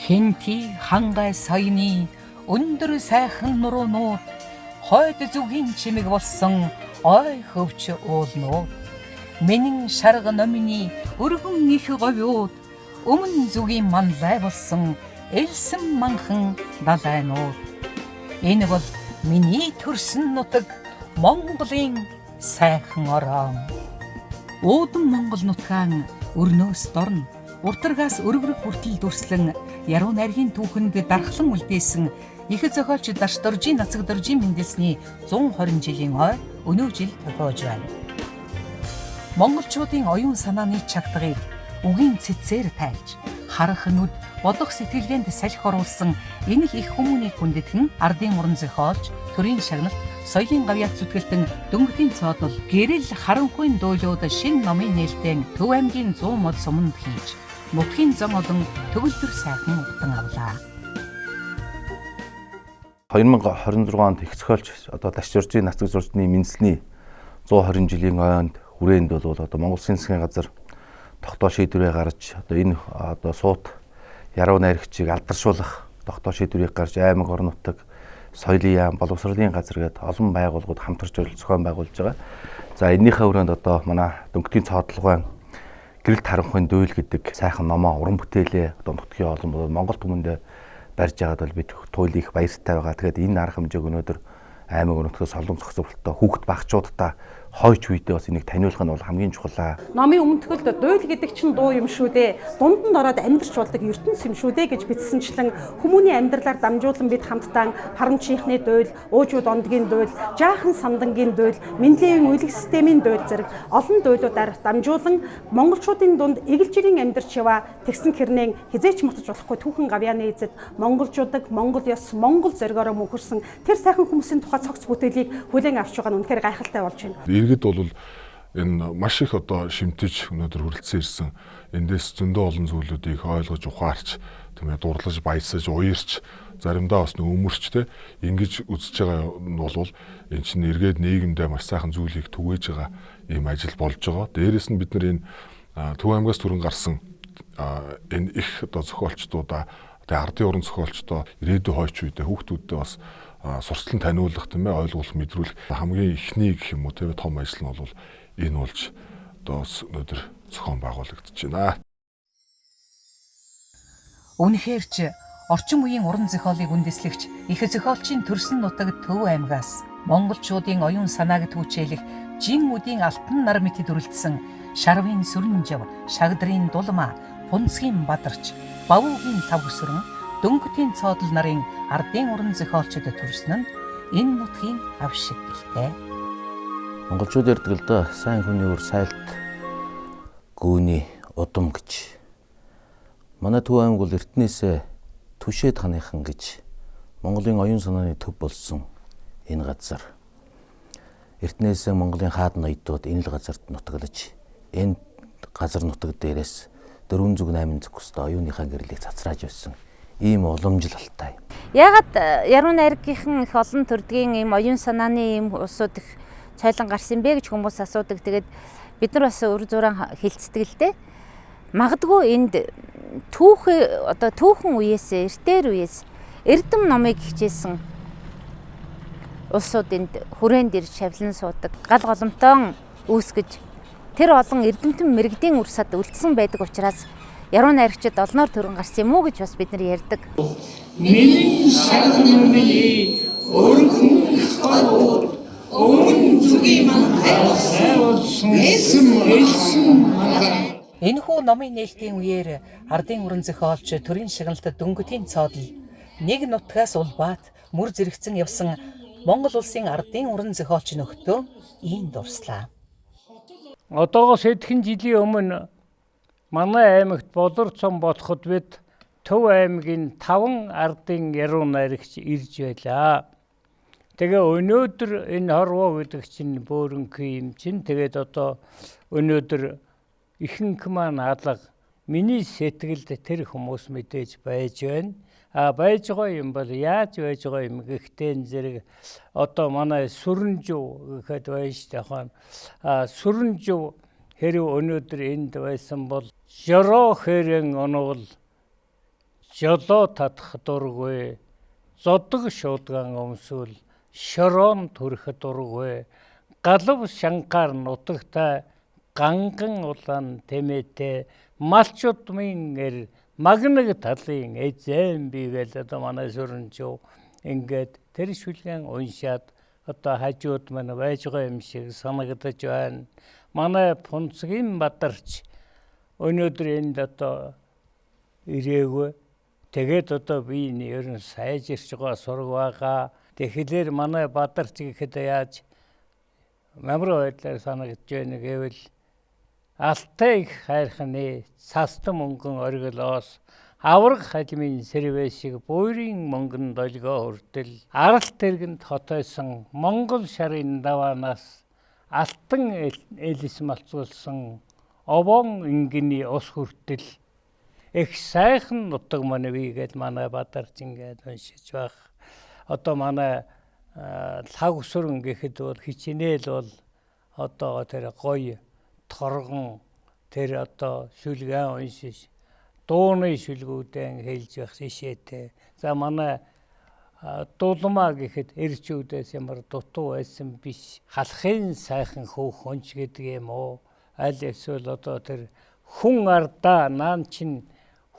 Хинти хангай саяны өндөр сайхан нуруунууд хойд зүгийн чимэг болсон ой хөвч уулнууд Менин шарга номины өргөн их говьуд өмнө зүгийн манлай болсон элсэн манхан далайнууд энэ бол миний төрсөн нутаг Монголын сайхан орон. Уудам Монгол нутгаан өрнөөс дорно уртаргаас өргөрөг хүртэл дүрслэн яруу найргийн түүхэнд дархлан үлдээсэн их зохиолч Дашдоржийн Нацагдоржийн мэндэлсний 120 жилийн ой өнөө жил тохиож байна. Монголчуудын оюун санааны чагтгыг үгийн цэцээр тайлж харах нүд бодох сэтгэлгээнд салхи оруулсан энэ их хүмүүний хүндэтгэн ардын уран зохиолч төрийн шагналт соёлын гавьяат зүтгэлтэн дөнгөтийн цоодол гэрэл харанхуйн дуйлууд шин номын нээлтэн Төв аймгийн 100 мод суманд хийж нутгийн зам олон төгөлдөр сайхан утан авлаа. 2026 онд их зохиолч одоо Дашдоржийн Нацагдоржийн мэндэлсний 120 жилийн ойнд хүрээнд бол одоо Монгол Улсын засгийн газар тогтоол шийдвэрээ гаргаж одоо энэ одоо суут яруу найрагчийг алдаршуулах тогтоол шийдвэрийг гаргаж аймаг орон нутаг соёлын яам боловсролын газар гээд олон байгууллагууд хамтарч зохион байгуулж байгаа. За энэнийхээ өрөөнд одоо манай дөнгөтийн цаадлогын гэрэл харанхуйн дуйл гэдэг сайхан номоо уран бүтээлээ одоо нутгийн олон бол Монгол түмэндээ барьж байгаад бол бид туйл их баяртай байгаа. Тэгээд энэ арга хэмжээг өнөөдөр аймаг орон нутгаас олон зохицуулалтаа хүүхэд багчуудаа хойч үедээ бас энийг таниулах нь бол хамгийн чухал. Номын өмнөдгөлд дуйл гэдэг чинь дуу юм шүү дээ. Дунд нь ороод амьдарч болдог ертөнц юм шүү дээ гэж бичсэнчлэн хүмүүний амьдралаар дамжуулан бид хамтдаа харамчийнхны дуйл, уужууд ондгийн дуйл, жаахан самдангийн дуйл, Менделеевийн үеийг системийн дуйл зэрэг олон дуйлуудаар дамжуулан монголчуудын дунд эгэлжирийн амьдарч яваа тэгсэн хэрнээ хизээч мутаж болохгүй түүхэн гавьяаны эзэд монголчуудаг, монгол ёс, монгол зоригороо мөнхөрсөн тэр сайхан хүмүүсийн тухай цогц бүтээлийг хүлээн авч байгаа нь үнэхээр гайхалтай болж байна. Иргэд бол энэ маш их одоо шимтэж өнөөдөр хүрэлцэн ирсэн эндээс зөндөө олон зүйлүүдийг ойлгож ухаарч тийм ээ дурлаж баясаж уярч заримдаа бас өмөрч те ингэж үзэж байгаа нь бол эн чинь эргээд нийгэмдээ маш сайхан зүйлийг түгээж байгаа ийм ажил болж байгаа. Дээрээс нь бид нар энэ Төв аймгаас түрэн гарсан энэ их одоо зохиолчдуудаа тэгээ ардын уран зохиолчдоо ирээдүйн хойч үедээ хүүхдүүддээ бас сурчлан таниулах тийм ээ ойлгуулах мэдрүүлэх хамгийн ихний гэх юм уу тийм том ажил нь бол энэ болж одоо өнөөдөр зохион байгуулагдаж байна. Үнэхээр ч орчин үеийн уран зохиолыг үндэслэгч их зохиолчийн төрсөн нутаг Төв аймгаас монголчуудын оюун санааг түүчээлэх жин үдийн алтан нар мэт дүрлэлсэн Шарвын Сүрэнжав, Шагдрын Дулмаа, Пунцгийн Бадарч, Бавуугийн Тавгсүрэн, Дөнгөтийн цоодол нарын ардын уран зохиолчид төрсөн нь энэ нутгийн авшиг гэлтэй. Монголчууд ярьдаг л да сайн хүний өр сайлт гүүний удам гэж. Манай Төв аймаг бол эртнээсээ түшээд ханыхан гэж Монголын оюун санааны төв болсон энэ газар. Эртнээсээ Монголын хаад ноёдууд энэ л газарт нутаглаж энэ газар нутаг дээрээс 408 зөвхөстэй оюуныхаа гэрлийг цацрааж байсан. Ийм уламжлалтай. Ягаад яруу найргийнхан их олон төрдгийн ийм оюун санааны ийм усууд их цойлон гарсан бэ гэж хүмүүс асуудаг. Тэгээд бид нар бас өр зурaan хилцдэг л дээ. Магадгүй энд түүхэн үеэс эртээр үеэс эрдэм номыг хичээсэн улсууд энд хүрээнд ирж шавлан суудаг. Гал голомтон үүсгэж тэр олон эрдэмтэн мэрэгдийн урсад үлдсэн байдаг учраас яруу найрагчид олноор төрөн гарсан юм уу гэж бас бид нар ярьдаг. Миний шагнамны өргөн хавууд өмнө зүгийн маань хайвсан Энэхүү номын нээлтийн үеэр ардын уран зохиолч төрийн шагналт Дөнгөтийн цоодол нэг нутгаас улбаат мөр зэрэгцэн явсан Монгол улсын ардын уран зохиолч нөхдөө ийм дурслаа. Одоогоос хэдхэн жилийн өмнө манай аймагт болорцсон болоход бид Төв аймгийн 5 ардын яруу найрагч ирж байлаа. Тэгээ өнөөдөр энэ хорвоо гэдэг чинь бөөрөнхий юм чинь тэгээд одоо өнөөдөр ихэнх маань алга миний сэтгэлд тэр хүмүүс мэдээж байж байна. Байж байгаа юм бол яаж байж байгаа юм гэхдээ энэ зэрэг одоо манай Сүрэнжав гэхэд байж тахан Сүрэнжав хэрв өнөөдөр энд байсан бол жороо хэрэн онол жолоо татах дургүй, зодог шуудган өмсвөл шороон төрөх дургүй, галав шангаар нутагтай ганган улаан тэмээтэй малчуудмын магнаг талын эзэн бивэл одоо манай Сүрэнчүү ингээд тэр шүлгэн уншаад одоо хажууд маань байж байгаа юм шиг санагдаж байна. Манай Пунцгийн Бадарч өнөөдөр энд одоо ирээгүй. Тэгээд одоо би ер нь сайжирч байгаа сураг байгаа. Тэгэхээр манай Бадарч гэхэд яаж мамруу байдлаар санагдж байна гэвэл алтай их хайрхны цастан мөнгөн оргилоос авраг хажмын сэрвэ шиг буйрын мөнгөн долгоо хүртэл арал тэргэнд хотойсон Монгол шарын даваанаас алтан элис малцуулсан овон ингэний ус хүртэл их сайхан нутаг манви гэж манай Бадарч ингээд уншиж байх. Одоо манай лагсүрэн гэхэд бол хичнээл бол одоо тэр гоё торгон тэр одоо шүлгэн уншиж дууны шүлгүүдэн хэлж байх шишээтэй. За манай дулмаа гэхэд эрчүүдээс ямар дутуу байсан биш. Халахын сайхан хөөх өнч гэдэг юм уу? Аль эсвэл одоо тэр хүн ардаа наан чин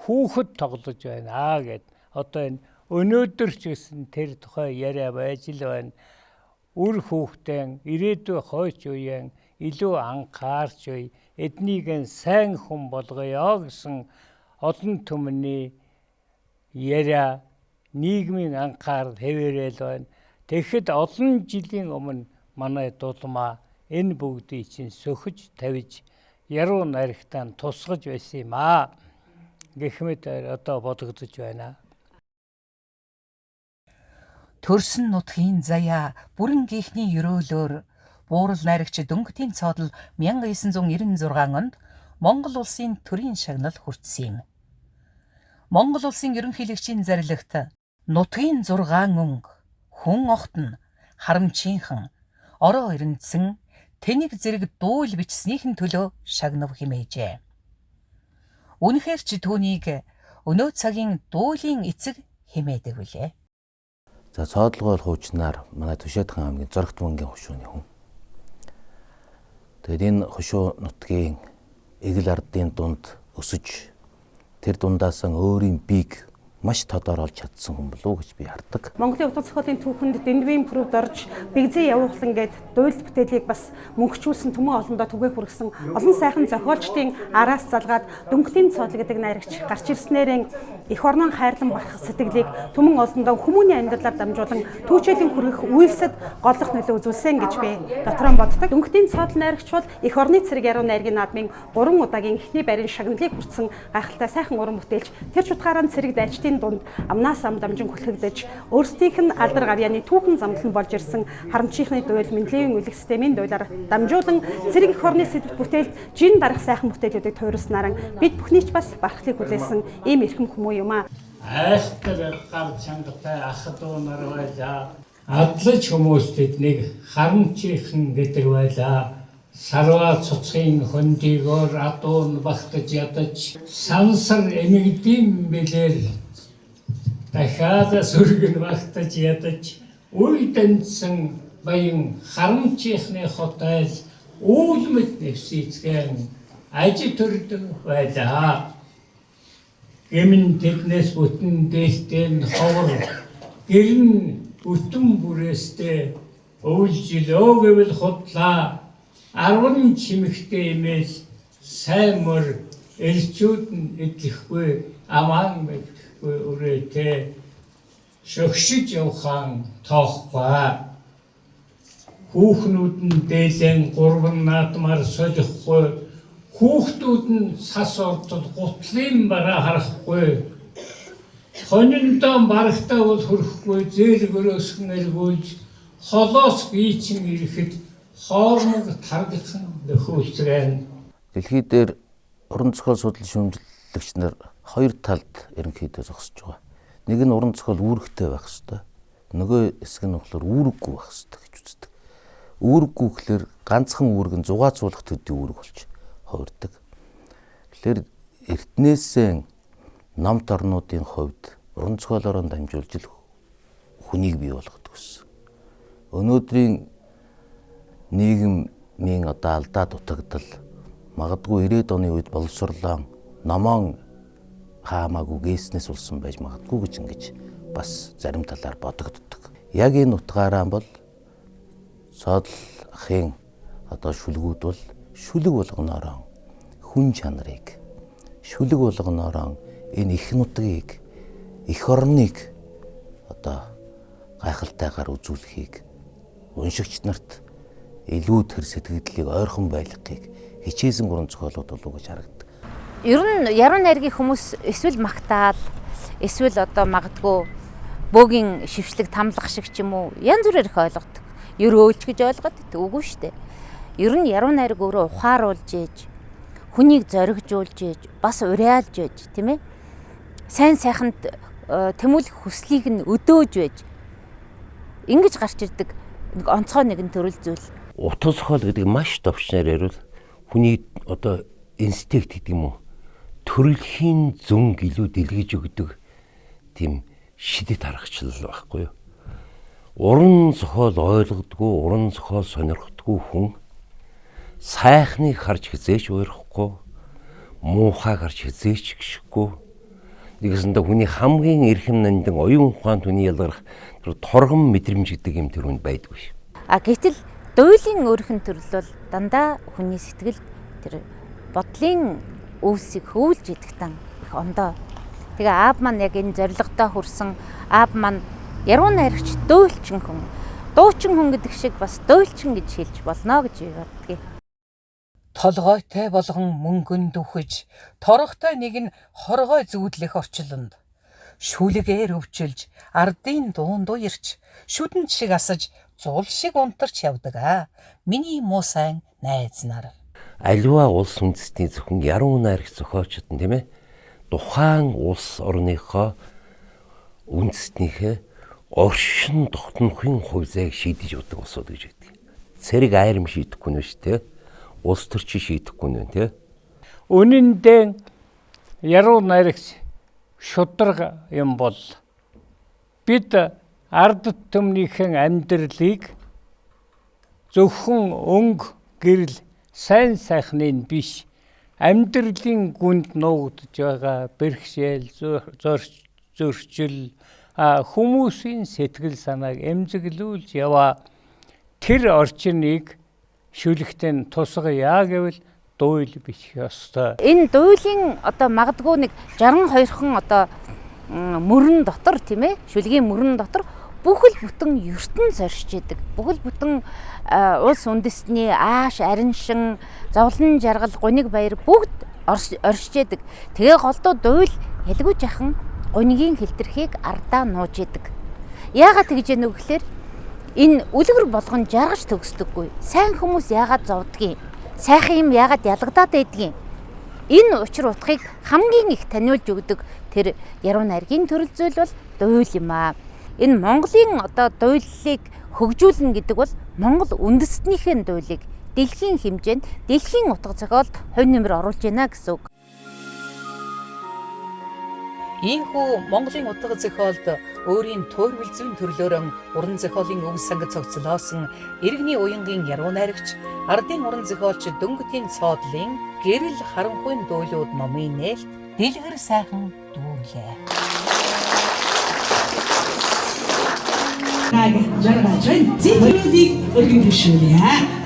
хүүхэд тоглож байна гэд одоо энэ өнөөдөр ч гэсэн тэр тухай яриа байж л байна. Үр хүүхдэн ирээдүй хойч үеийн илүү анхаарч үе эднийг сайн хүн болгоё гэсэн олон түмний яриа нийгмийн анхаарал хэвээрэл байна. Тэгэхэд олон жилийн өмнө манай дулмаа энэ бүгдийг чинь сөхөж тавьж яруу найрагтаа тусгаж байсан юм аа. Гэх мэт одоо бодогдож байна. Төрсөн нутгийн заяа бүрэн гихний өрөөлөөр буурал найрагч Дөнгөтийн цоодол 1996 онд Монгол улсын төрийн шагнал хүртсэн юм. Монгол улсын ерөнхийлөгчийн зарилэгт нутгийн 6 өнгө, хүн огтн, харамчийнхан, ороо эренцэн, тэнийг зэрэг дүүл бичснийхэн төлөө шагнав хэмээжээ. Үнэхээр ч түүнийг өнөө цагийн дуулийн эцэг хэмээдэг билээ. За цоодлогоо хуучнаар манай Тушаатхан аймгийн Зоригт мөнгийн хушууны хүн. Тэгэд энэ хушуу нутгийн эгэл ардын дунд өсөж тэр дундаасаа өөрийн биег маш тодор олж чадсан хүн болов уу гэж би хардаг. Монголын утга зохиолын түүхэнд дэндвийн пүрэвд орж бигзээ явуулан гээд дуйлал бүтээлийг бас мөнгөчүүлсэн түмэн олондоо түгээх хүргэсэн олон сайхан зохиолчдын араас залгаад Дөнгөтийн цоодол гэдэг найрагч гарч ирснээрэн эх орнон хайрлан бах сэтгэлийг түмэн олондоо хүмүүний амьдралаар дамжуулан түүчээлийн хүргэх үйлсэд голлох нөлөө үзүүлсэн гэж би дотроо боддог. Дөнгөтийн цоодол найрагч бол эх орны цэрэг яруу найргийн наадмын 3 удаагийн эхний байрын шагналыг хүртсэн гайхалтай сайхан уран бүтээлч тэр ч утгаараа цэрэг дайчдын дунд амнаас ам дамжин хүлхэгдэж өөрсдийнх нь алдар гавьяаны түүхэн замдлан болж ирсэн харамчийнхны дуйл Менделеевийн үлгэх системийн дуйлаар дамжуулан цэрэг эх орны сэдвт бүтээлд жин дарах сайхан бүтээлүүдийг тойруулснараа бид бүхний ч бас барахлыг хүлээсэн ийм эрхэм хүмүү юм аа. Айхтар гар чангатай ах дүү нар байлаа. Адлаж хүмүүс тэднийг харамчийнхан гэдэг байлаа. Сарва цуцгийн хөндийгөр адуун багтаж ядаж сансар эмэгдэм билэр дахиад сүргэн багтаж ядаж үе дэнсэн баян харамчийнхны хотойл үүлмэд нэвсийцгэн ажи төрдөг байлаа. Гэмн тэднээс бүтэн дээлтэн ховор гэрн бүтэн бүрээстэй өвлжилөө гэвэл худлаа 10 чимэгтэй имэйл сайн мөр эрчүүд нь эдлэхгүй амаан мэдхгүй үрээтэй шөгшиж явхан тоохгүй хүүхнүүд нь дээлэн 3 наадмаар солихгүй хүүхдүүд нь сас ордол гутлын бараа харахгүй хониндоо барагтаа бол хөрөхгүй зээлгөрөөсгөн эргүүлж холоос бийчин ирэхэд хоормог таргацсан нөхөлцгэн. Дэлхий дээр уран зохиол судлал шүүмжлэгч нар хоёр талд ерөнхийдөө зогсож байгаа. Нэг нь уран зохиол үүрэгтэй байх ёстой. Нөгөө хэсэг нь болохоор үүрэггүй байх ёстой гэж үздэг. Үүрэггүй гэхэлэр ганцхан үүрэг нь зугаацуулах төдий үүрэг болж хувирдаг. Тэгэхээр эртнээсээ намт орнуудын хувьд уран зохиолоор дамжуулж л хүнийг бий болгодог гэсэн. Өнөөдрийн нийгмийн одоо алдаа дутагдал магадгүй 90-ад оны үед боловсрлон номон хаамаагүй гээснээс улсан байж магадгүй гэж ингэж бас зарим талаар бодогддог. Яг энэ утгаараа бол Содол ахын одоо шүлгүүд бол шүлэг болгоноороо хүн чанарыг, шүлэг болгоноороо энэ их нутгийг, их орныг одоо гайхалтайгаар үзүүлэхийг уншигч нарт илүү тэр сэтгэлдлийг ойрхон байлгахыг хичээсэн уран зохиолууд болов гэж харагддаг. Ер нь яруу найргийн хүмүүс эсвэл магтаал, эсвэл одоо магадгүй бөөгийн шившлэг тамлах шиг ч юм уу янз бүрээр их ойлгодог. Ер өөлч гэж ойлгоод үгүй шүү дээ. Ер нь яруу найраг өөрөө ухааруулж ээж, хүнийг зоригжуулж ээж, бас уриалж ээж, тийм ээ. Сайн сайханд тэмүүлэх хүслийг нь өдөөж байж ингэж гарч ирдэг нэг онцгой нэгэн төрөл зүйл. Утга зохиол гэдэг маш товчноор ярил хүний одоо инстинкт гэдэг юм уу? Төрөлхийн зөнг илүү дэлгэж өгдөг тийм шидэт харгачлал байхгүй юу? Уран зохиол ойлгодгүй, уран зохиол сонирхдаггүй хүн сайхныг харж хизээч уурахгүй, муухайг харж хизээч гიშгүй. Нэгэсэндээ хүний хамгийн эрхэм нандин оюун ухаан түүний ялгарх тэр торгон мэдрэмж гэдэг юм тэр хүнд байдгүй. Гэтэл дуйлын өөрхөн төрөл бол дандаа хүний сэтгэл тэр бодлын өвсийг хөвлж идэхтэн их ондоо. Тэгээ аав маань яг энэ зорилгодоо хүрсэн аав маань яруу найрагч дөөлчин хүн. Дуучин хүн гэдэг шиг бас дөөлчин гэж хэлж болно гэж боддгийг. Толгойтой болгон мөнгөнд үхэж, торохтой нэг нь хоргой зүүдлэх орчлонд. Шүлгээр өвчилж, ардын дуун дуярч, шүдэн шиг асаж, зул шиг унтарч явдаг миний муу сайн найз нар. Аливаа улс үндэстний зөвхөн яруу найрагч зохиолчд нь тийм ээ. Тухайн улс орныхоо үндэстнийхээ оршин тогтнохын хувьцааг шийдэж явдаг улсууд гэж байдаг. Цэрэг айрам шийдэхгүй нэ шүү дээ. Улс төрчийг шийдэхгүй нэ тий. Үнэн дээр яруу найрагч шударга юм бол бид ард түмнийхэн амьдралыг зөвхөн өнгө гэрэл сайн сайхны биш амьдралын гүнд нуугдж байгаа бэрхшээл зөрчил хүмүүсийн сэтгэл санааг эмзэглүүлж яваа тэр орчныг шүлэгтэн тусгая гэвэл дуйл бичих ёстой. Энэ дуйлын одоо магадгүй нэг 62 хон одоо мөрөн дотор тийм ээ шүлгийн мөрөн дотор бүхэл бүтэн ертөнц оршиж идэг. Бүхэл бүтэн улс үндэстний ааш, ариншин, зовлон жаргал, гуниг баяр бүгд оршиж идэг. Тэгээ голдуу дуйл ялгүй жахан гунигийн хэлтэрхийг ардаа нууж идэг. Яагаад тэгж яах вэ гэхээр энэ үлгэр болгон жаргаж төгсдөггүй. Сайн хүмүүс яагаад зовдгийг, сайхан юм яагаад ялгадаад байдгийг. Энэ учир утгыг хамгийн их таниулж өгдөг тэр яруу найргийн төрөл зүйл бол дуйл юм аа. Энэ Монголын одоо дуйллыг хөгжүүлнэ гэдэг бол Монгол үндэстнийхэн дуйлыг дэлхийн хэмжээнд дэлхийн утга зохиолд хувь нэмэр оруулж байна гэсэн үг. Ийхүү Монголын утга зохиолд өөрийн туйрвал зүйн төрлөөрөө уран зохиолын өв сангад цогцлоосон иргэний уянгийн яруу найрагч ардын уран зохиолч Дөнгөтийн цоодлын гэрэл харанхуйн дуйлууд номын нээлт дэлгэр сайхан дүүлээ. Жаргаж зэтрүүдийг өргөн хөшөөлье.